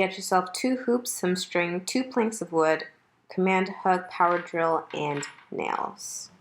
Get yourself 2 hoops, some string, 2 planks of wood, command hook, power drill, and nails.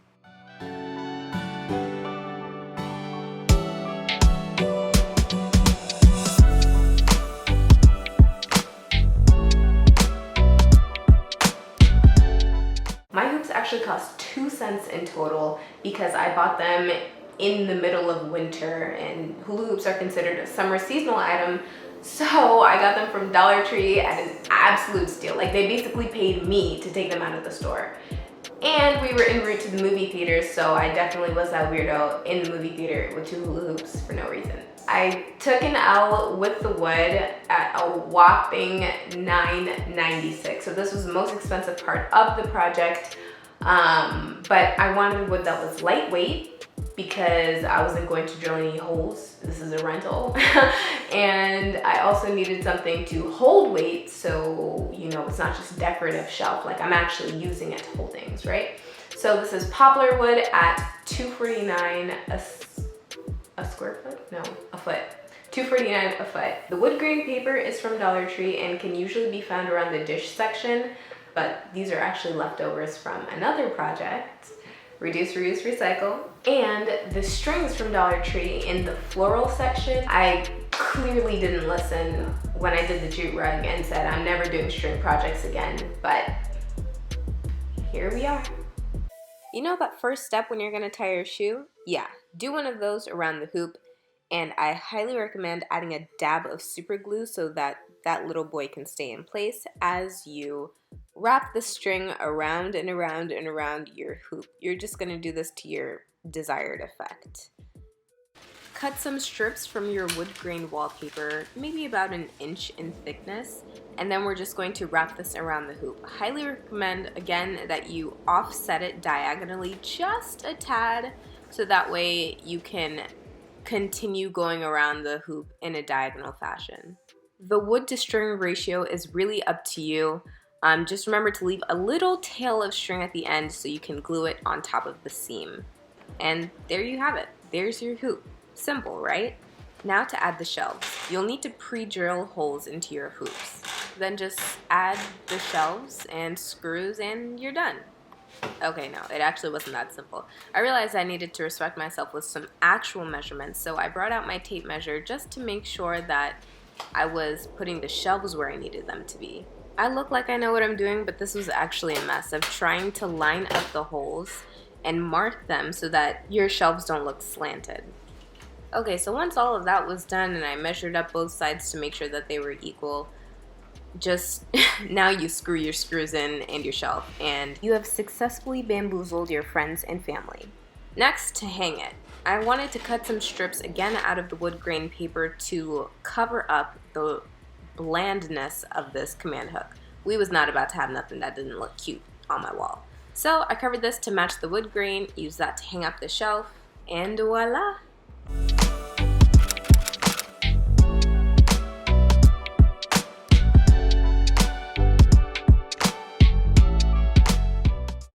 My hoops actually cost 2 cents in total because I bought them in the middle of winter, and hula hoops are considered a summer seasonal item, so I got them from Dollar Tree at an absolute steal. Like, they basically paid me to take them out of the store. And we were en route to the movie theater, so I definitely was that weirdo in the movie theater with 2 hula hoops for no reason. I took an L with the wood at a whopping $9.96. So this was the most expensive part of the project, but I wanted wood that was lightweight because I wasn't going to drill any holes. This is a rental. And I also needed something to hold weight, so you know, it's not just decorative shelf, like I'm actually using it to hold things, right? So this is poplar wood at $2.49 a square foot? No, a foot. $2.49 a foot. The wood grain paper is from Dollar Tree and can usually be found around the dish section, but these are actually leftovers from another project. Reduce, reuse, recycle. And the strings from Dollar Tree in the floral section. I clearly didn't listen when I did the jute rug and said I'm never doing string projects again, but here we are. You know that first step when you're gonna tie your shoe? Yeah, do one of those around the hoop, and I highly recommend adding a dab of super glue so that that little boy can stay in place as you wrap the string around and around and around your hoop. You're just gonna do this to your desired effect. Cut some strips from your wood grain wallpaper, maybe about 1 inch in thickness, and then we're just going to wrap this around the hoop. I highly recommend, again, that you offset it diagonally just a tad, so that way you can continue going around the hoop in a diagonal fashion. The wood to string ratio is really up to you. Just remember to leave a little tail of string at the end so you can glue it on top of the seam. And there you have it. There's your hoop. Simple, right? Now to add the shelves. You'll need to pre-drill holes into your hoops. Then just add the shelves and screws and you're done. Okay, no, it actually wasn't that simple. I realized I needed to respect myself with some actual measurements, so I brought out my tape measure just to make sure that I was putting the shelves where I needed them to be. I look like I know what I'm doing, but this was actually a mess of trying to line up the holes and mark them so that your shelves don't look slanted. Okay, so once all of that was done and I measured up both sides to make sure that they were equal, just now you screw your screws in and your shelf, and you have successfully bamboozled your friends and family. Next, to hang it. I wanted to cut some strips again out of the wood grain paper to cover up the blandness of this command hook. We was not about to have nothing that didn't look cute on my wall. So I covered this to match the wood grain, used that to hang up the shelf, and voila!